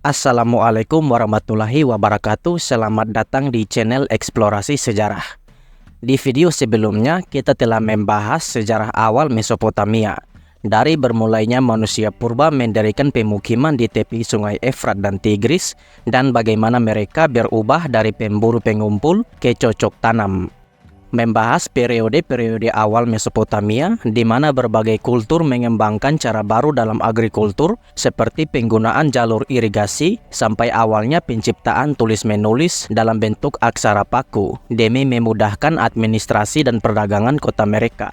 Assalamualaikum warahmatullahi wabarakatuh. Selamat datang di channel Eksplorasi Sejarah. Di video sebelumnya kita telah membahas sejarah awal Mesopotamia, dari bermulainya manusia purba mendirikan pemukiman di tepi sungai Efrat dan Tigris, dan bagaimana mereka berubah dari pemburu pengumpul ke cocok tanam. Membahas periode-periode awal Mesopotamia di mana berbagai kultur mengembangkan cara baru dalam agrikultur seperti penggunaan jalur irigasi sampai awalnya penciptaan tulis-menulis dalam bentuk aksara paku demi memudahkan administrasi dan perdagangan kota mereka.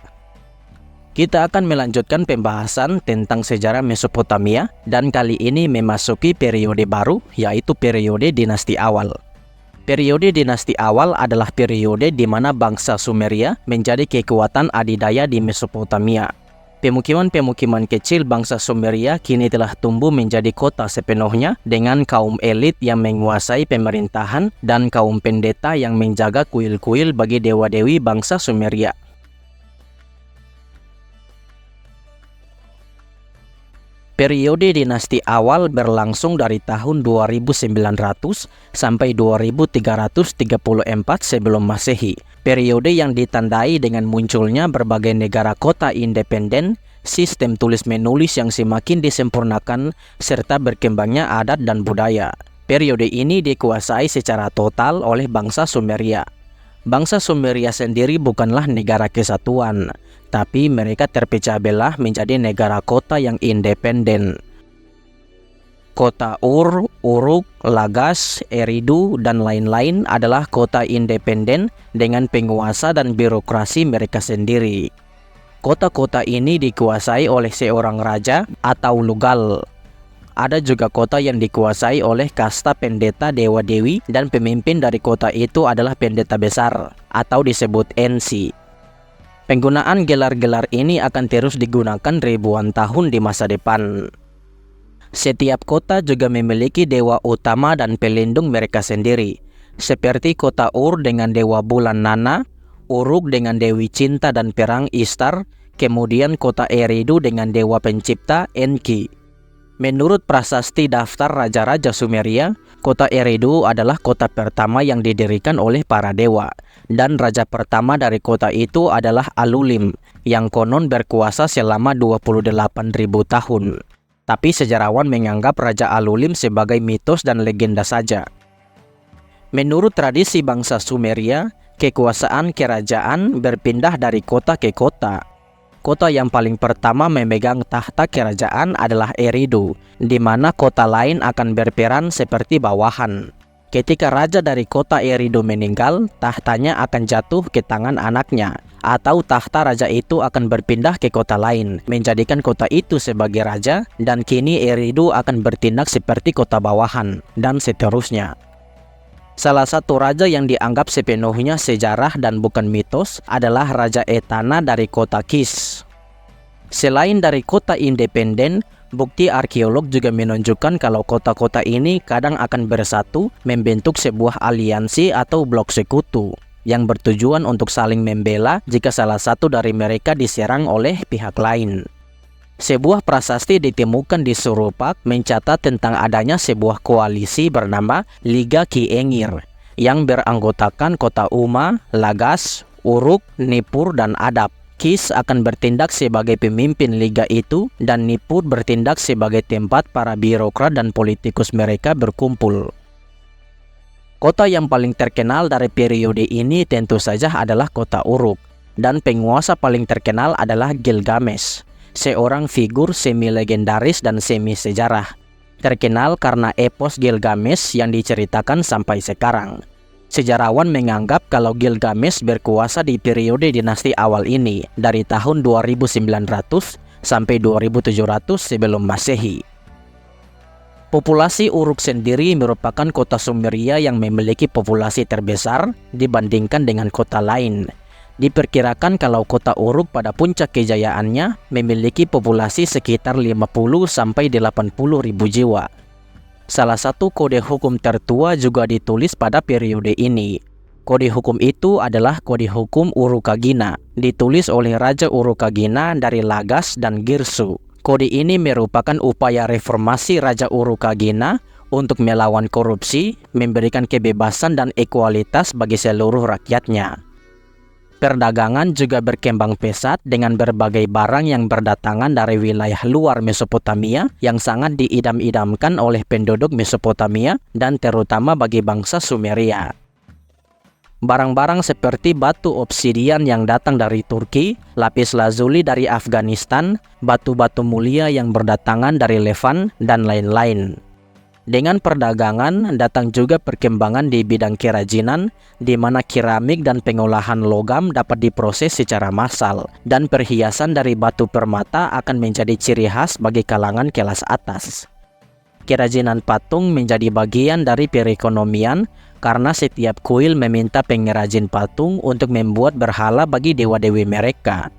Kita akan melanjutkan pembahasan tentang sejarah Mesopotamia dan kali ini memasuki periode baru, yaitu periode dinasti awal. Periode dinasti awal adalah periode di mana bangsa Sumeria menjadi kekuatan adidaya di Mesopotamia. Pemukiman-pemukiman kecil bangsa Sumeria kini telah tumbuh menjadi kota sepenuhnya dengan kaum elit yang menguasai pemerintahan dan kaum pendeta yang menjaga kuil-kuil bagi dewa-dewi bangsa Sumeria. Periode dinasti awal berlangsung dari tahun 2900 sampai 2334 sebelum Masehi. Periode yang ditandai dengan munculnya berbagai negara kota independen, sistem tulis-menulis yang semakin disempurnakan, serta berkembangnya adat dan budaya. Periode ini dikuasai secara total oleh bangsa Sumeria. Bangsa Sumeria sendiri bukanlah negara kesatuan, tapi mereka terpecah belah menjadi negara kota yang independen. Kota Ur, Uruk, Lagas, Eridu, dan lain-lain adalah kota independen dengan penguasa dan birokrasi mereka sendiri. Kota-kota ini dikuasai oleh seorang raja atau lugal. Ada juga kota yang dikuasai oleh kasta pendeta dewa-dewi dan pemimpin dari kota itu adalah pendeta besar atau disebut NC. Penggunaan gelar-gelar ini akan terus digunakan ribuan tahun di masa depan. Setiap kota juga memiliki dewa utama dan pelindung mereka sendiri, seperti kota Ur dengan dewa bulan Nana, Uruk dengan dewi cinta dan perang Istar, kemudian kota Eridu dengan dewa pencipta Enki. Menurut prasasti daftar raja-raja Sumeria, kota Eridu adalah kota pertama yang didirikan oleh para dewa, dan raja pertama dari kota itu adalah Alulim, yang konon berkuasa selama 28.000 tahun. Tapi sejarawan menganggap Raja Alulim sebagai mitos dan legenda saja. Menurut tradisi bangsa Sumeria, kekuasaan kerajaan berpindah dari kota ke kota. Kota yang paling pertama memegang tahta kerajaan adalah Eridu, di mana kota lain akan berperan seperti bawahan. Ketika raja dari kota Eridu meninggal, tahtanya akan jatuh ke tangan anaknya, atau tahta raja itu akan berpindah ke kota lain, menjadikan kota itu sebagai raja, dan kini Eridu akan bertindak seperti kota bawahan, dan seterusnya. Salah satu raja yang dianggap sepenuhnya sejarah dan bukan mitos adalah Raja Etana dari kota Kis. Selain dari kota independen, bukti arkeolog juga menunjukkan kalau kota-kota ini kadang akan bersatu membentuk sebuah aliansi atau blok sekutu yang bertujuan untuk saling membela jika salah satu dari mereka diserang oleh pihak lain. Sebuah prasasti ditemukan di Surupak mencatat tentang adanya sebuah koalisi bernama Liga Ki Engir yang beranggotakan kota Uma, Lagas, Uruk, Nippur, dan Adap. Kis akan bertindak sebagai pemimpin liga itu dan Nippur bertindak sebagai tempat para birokrat dan politikus mereka berkumpul. Kota yang paling terkenal dari periode ini tentu saja adalah kota Uruk, dan penguasa paling terkenal adalah Gilgamesh, seorang figur semi-legendaris dan semi-sejarah, terkenal karena epos Gilgamesh yang diceritakan sampai sekarang. Sejarawan menganggap kalau Gilgamesh berkuasa di periode dinasti awal ini dari tahun 2900 sampai 2700 sebelum Masehi. Populasi Uruk sendiri merupakan kota Sumeria yang memiliki populasi terbesar dibandingkan dengan kota lain. Diperkirakan kalau kota Uruk pada puncak kejayaannya memiliki populasi sekitar 50-80 ribu jiwa. Salah satu kode hukum tertua juga ditulis pada periode ini. Kode hukum itu adalah kode hukum Urukagina, ditulis oleh Raja Urukagina dari Lagas dan Girsu. Kode ini merupakan upaya reformasi Raja Urukagina untuk melawan korupsi, memberikan kebebasan dan ekualitas bagi seluruh rakyatnya. Perdagangan juga berkembang pesat dengan berbagai barang yang berdatangan dari wilayah luar Mesopotamia yang sangat diidam-idamkan oleh penduduk Mesopotamia dan terutama bagi bangsa Sumeria. Barang-barang seperti batu obsidian yang datang dari Turki, lapis lazuli dari Afghanistan, batu-batu mulia yang berdatangan dari Levan, dan lain-lain. Dengan perdagangan datang juga perkembangan di bidang kerajinan, di mana keramik dan pengolahan logam dapat diproses secara massal, dan perhiasan dari batu permata akan menjadi ciri khas bagi kalangan kelas atas. Kerajinan patung menjadi bagian dari perekonomian karena setiap kuil meminta pengrajin patung untuk membuat berhala bagi dewa-dewi mereka.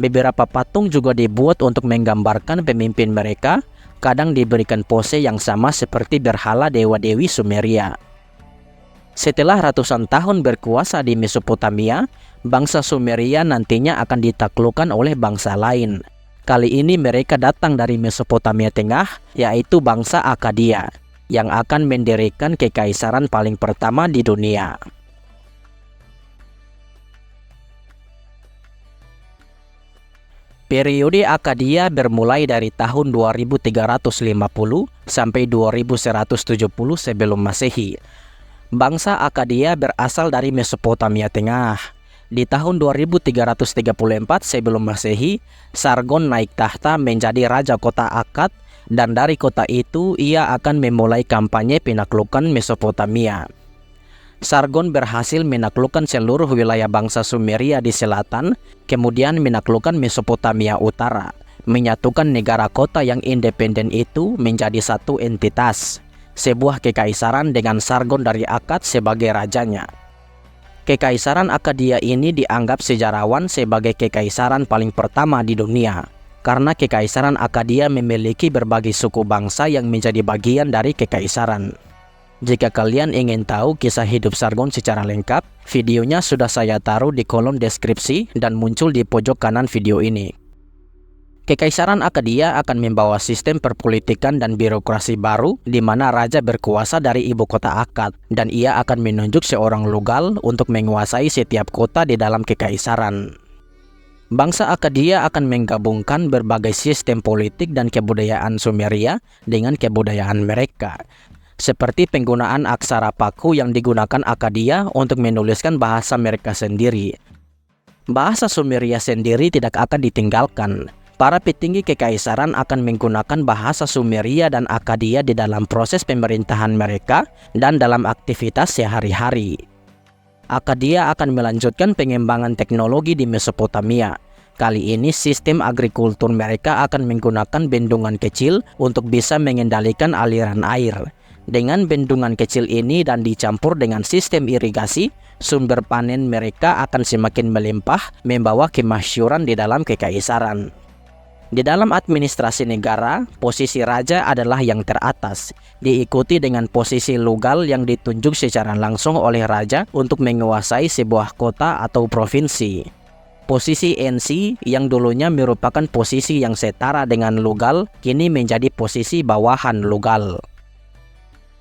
Beberapa patung juga dibuat untuk menggambarkan pemimpin mereka, kadang diberikan pose yang sama seperti berhala dewa-dewi Sumeria. Setelah ratusan tahun berkuasa di Mesopotamia, bangsa Sumeria nantinya akan ditaklukkan oleh bangsa lain. Kali ini mereka datang dari Mesopotamia Tengah, yaitu bangsa Akkadia, yang akan mendirikan kekaisaran paling pertama di dunia. Periode Akkadia bermulai dari tahun 2350 sampai 2170 sebelum Masehi. Bangsa Akkadia berasal dari Mesopotamia Tengah. Di tahun 2334 sebelum Masehi, Sargon naik tahta menjadi raja kota Akkad, dan dari kota itu ia akan memulai kampanye penaklukan Mesopotamia. Sargon berhasil menaklukkan seluruh wilayah bangsa Sumeria di selatan, kemudian menaklukkan Mesopotamia Utara, menyatukan negara kota yang independen itu menjadi satu entitas, sebuah kekaisaran dengan Sargon dari Akkad sebagai rajanya. Kekaisaran Akkadia ini dianggap sejarawan sebagai kekaisaran paling pertama di dunia, karena kekaisaran Akkadia memiliki berbagai suku bangsa yang menjadi bagian dari kekaisaran. Jika kalian ingin tahu kisah hidup Sargon secara lengkap, videonya sudah saya taruh di kolom deskripsi dan muncul di pojok kanan video ini. Kekaisaran Akkadia akan membawa sistem perpolitikan dan birokrasi baru di mana raja berkuasa dari ibu kota Akkad, dan ia akan menunjuk seorang lugal untuk menguasai setiap kota di dalam kekaisaran. Bangsa Akkadia akan menggabungkan berbagai sistem politik dan kebudayaan Sumeria dengan kebudayaan mereka, seperti penggunaan aksara paku yang digunakan Akkadia untuk menuliskan bahasa mereka sendiri. Bahasa Sumeria sendiri tidak akan ditinggalkan. Para petinggi kekaisaran akan menggunakan bahasa Sumeria dan Akkadia di dalam proses pemerintahan mereka dan dalam aktivitas sehari-hari. Akkadia akan melanjutkan pengembangan teknologi di Mesopotamia. Kali ini sistem agrikultur mereka akan menggunakan bendungan kecil untuk bisa mengendalikan aliran air. Dengan bendungan kecil ini dan dicampur dengan sistem irigasi, sumber panen mereka akan semakin melimpah, membawa kemasyhuran di dalam kekaisaran. Di dalam administrasi negara, posisi raja adalah yang teratas, diikuti dengan posisi lugal yang ditunjuk secara langsung oleh raja untuk menguasai sebuah kota atau provinsi. Posisi NC yang dulunya merupakan posisi yang setara dengan lugal, kini menjadi posisi bawahan lugal.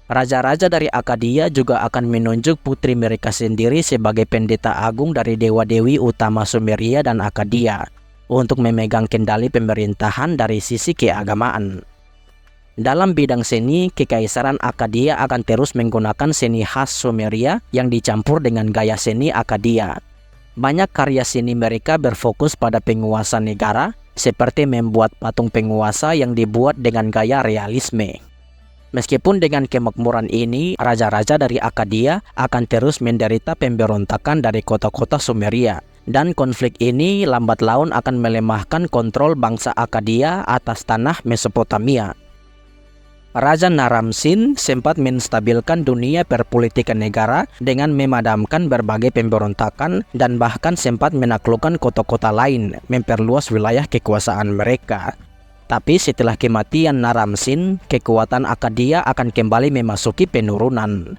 Raja-raja dari Akkadia juga akan menunjuk putri mereka sendiri sebagai pendeta agung dari dewa-dewi utama Sumeria dan Akkadia untuk memegang kendali pemerintahan dari sisi keagamaan. Dalam bidang seni, kekaisaran Akkadia akan terus menggunakan seni khas Sumeria yang dicampur dengan gaya seni Akkadia. Banyak karya seni mereka berfokus pada penguasa negara, seperti membuat patung penguasa yang dibuat dengan gaya realisme. Meskipun dengan kemakmuran ini, raja-raja dari Akkadia akan terus menderita pemberontakan dari kota-kota Sumeria, dan konflik ini lambat laun akan melemahkan kontrol bangsa Akkadia atas tanah Mesopotamia. Raja Naram-Sin sempat menstabilkan dunia perpolitikan negara dengan memadamkan berbagai pemberontakan dan bahkan sempat menaklukkan kota-kota lain, memperluas wilayah kekuasaan mereka. Tapi setelah kematian Naram-Sin, kekuatan Akkadia akan kembali memasuki penurunan.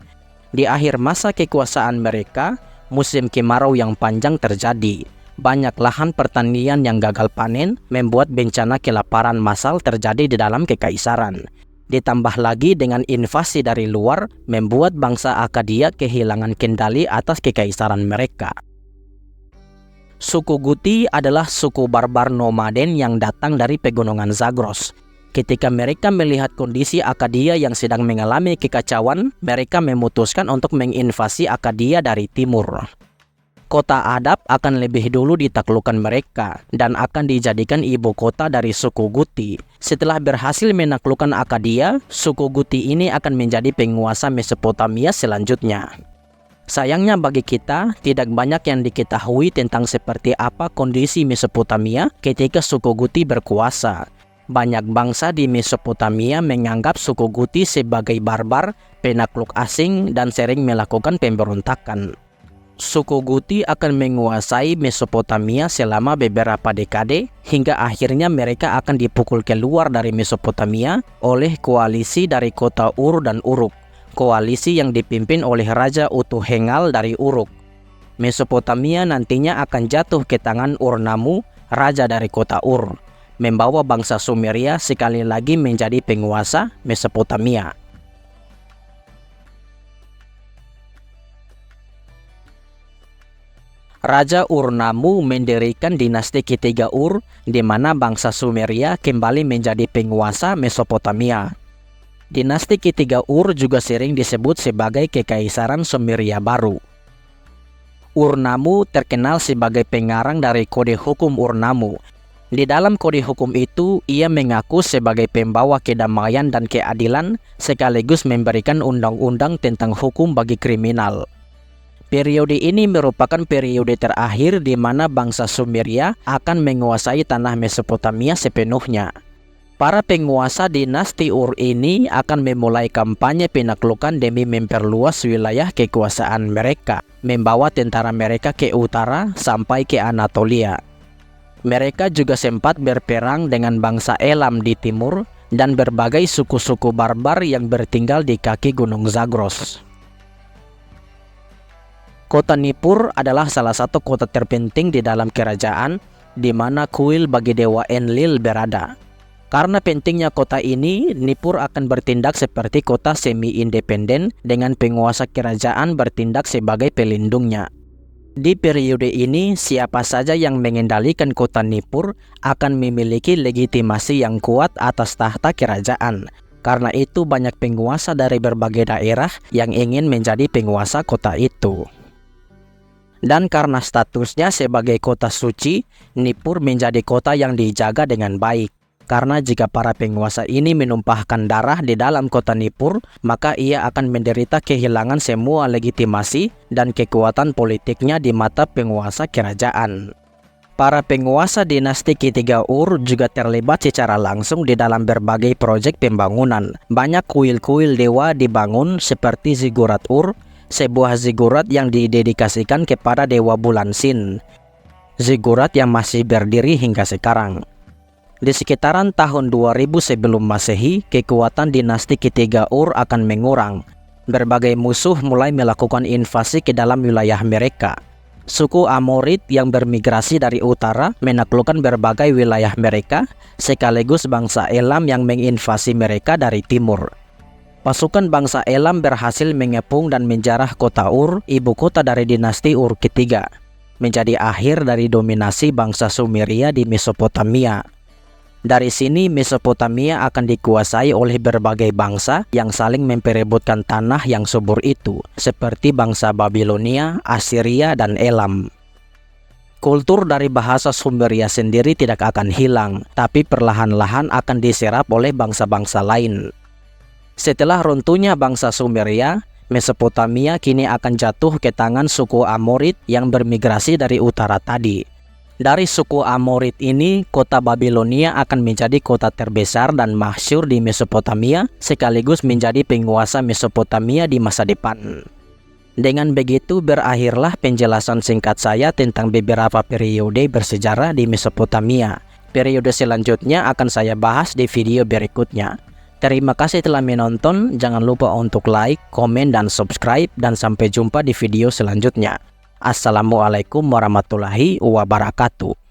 Di akhir masa kekuasaan mereka, musim kemarau yang panjang terjadi. Banyak lahan pertanian yang gagal panen membuat bencana kelaparan massal terjadi di dalam kekaisaran. Ditambah lagi dengan invasi dari luar, membuat bangsa Akkadia kehilangan kendali atas kekaisaran mereka. Suku Guti adalah suku barbar nomaden yang datang dari pegunungan Zagros. Ketika mereka melihat kondisi Akkadia yang sedang mengalami kekacauan, mereka memutuskan untuk menginvasi Akkadia dari timur. Kota Adap akan lebih dulu ditaklukkan mereka dan akan dijadikan ibu kota dari suku Guti. Setelah berhasil menaklukkan Akkadia, suku Guti ini akan menjadi penguasa Mesopotamia selanjutnya. Sayangnya bagi kita, tidak banyak yang diketahui tentang seperti apa kondisi Mesopotamia ketika suku Guti berkuasa. Banyak bangsa di Mesopotamia menganggap suku Guti sebagai barbar, penakluk asing, dan sering melakukan pemberontakan. Suku Guti akan menguasai Mesopotamia selama beberapa dekade, hingga akhirnya mereka akan dipukul keluar dari Mesopotamia oleh koalisi dari kota Ur dan Uruk. Koalisi yang dipimpin oleh Raja Utuhengal dari Uruk. Mesopotamia nantinya akan jatuh ke tangan Ur-Nammu, raja dari kota Ur, membawa bangsa Sumeria sekali lagi menjadi penguasa Mesopotamia. Raja Ur-Nammu mendirikan dinasti ketiga Ur, di mana bangsa Sumeria kembali menjadi penguasa Mesopotamia. Dinasti ketiga Ur juga sering disebut sebagai Kekaisaran Sumeria baru. Ur-Nammu terkenal sebagai pengarang dari kode hukum Ur-Nammu. Di dalam kode hukum itu, ia mengaku sebagai pembawa kedamaian dan keadilan, sekaligus memberikan undang-undang tentang hukum bagi kriminal. Periode ini merupakan periode terakhir di mana bangsa Sumeria akan menguasai tanah Mesopotamia sepenuhnya. Para penguasa dinasti Ur ini akan memulai kampanye penaklukan demi memperluas wilayah kekuasaan mereka, membawa tentara mereka ke utara sampai ke Anatolia. Mereka juga sempat berperang dengan bangsa Elam di timur dan berbagai suku-suku barbar yang bertinggal di kaki Gunung Zagros. Kota Nippur adalah salah satu kota terpenting di dalam kerajaan, di mana kuil bagi dewa Enlil berada. Karena pentingnya kota ini, Nippur akan bertindak seperti kota semi-independen dengan penguasa kerajaan bertindak sebagai pelindungnya. Di periode ini, siapa saja yang mengendalikan kota Nippur akan memiliki legitimasi yang kuat atas tahta kerajaan. Karena itu banyak penguasa dari berbagai daerah yang ingin menjadi penguasa kota itu. Dan karena statusnya sebagai kota suci, Nippur menjadi kota yang dijaga dengan baik. Karena jika para penguasa ini menumpahkan darah di dalam kota Nippur, maka ia akan menderita kehilangan semua legitimasi dan kekuatan politiknya di mata penguasa kerajaan. Para penguasa dinasti ketiga Ur juga terlibat secara langsung di dalam berbagai proyek pembangunan. Banyak kuil-kuil dewa dibangun seperti Ziggurat Ur, sebuah ziggurat yang didedikasikan kepada dewa bulan Sin. Ziggurat yang masih berdiri hingga sekarang. Di sekitaran tahun 2000 sebelum Masehi, kekuatan dinasti ketiga Ur akan mengurang. Berbagai musuh mulai melakukan invasi ke dalam wilayah mereka. Suku Amorit yang bermigrasi dari utara menaklukkan berbagai wilayah mereka, sekaligus bangsa Elam yang menginvasi mereka dari timur. Pasukan bangsa Elam berhasil mengepung dan menjarah kota Ur, ibu kota dari dinasti Ur ketiga, menjadi akhir dari dominasi bangsa Sumeria di Mesopotamia. Dari sini Mesopotamia akan dikuasai oleh berbagai bangsa yang saling memperebutkan tanah yang subur itu, seperti bangsa Babilonia, Assyria, dan Elam. Kultur dari bahasa Sumeria sendiri tidak akan hilang, tapi perlahan-lahan akan diserap oleh bangsa-bangsa lain. Setelah runtuhnya bangsa Sumeria, Mesopotamia kini akan jatuh ke tangan suku Amorit yang bermigrasi dari utara tadi. Dari suku Amorit ini, kota Babilonia akan menjadi kota terbesar dan masyhur di Mesopotamia, sekaligus menjadi penguasa Mesopotamia di masa depan. Dengan begitu berakhirlah penjelasan singkat saya tentang beberapa periode bersejarah di Mesopotamia. Periode selanjutnya akan saya bahas di video berikutnya. Terima kasih telah menonton, jangan lupa untuk like, komen, dan subscribe, dan sampai jumpa di video selanjutnya. Assalamualaikum warahmatullahi wabarakatuh.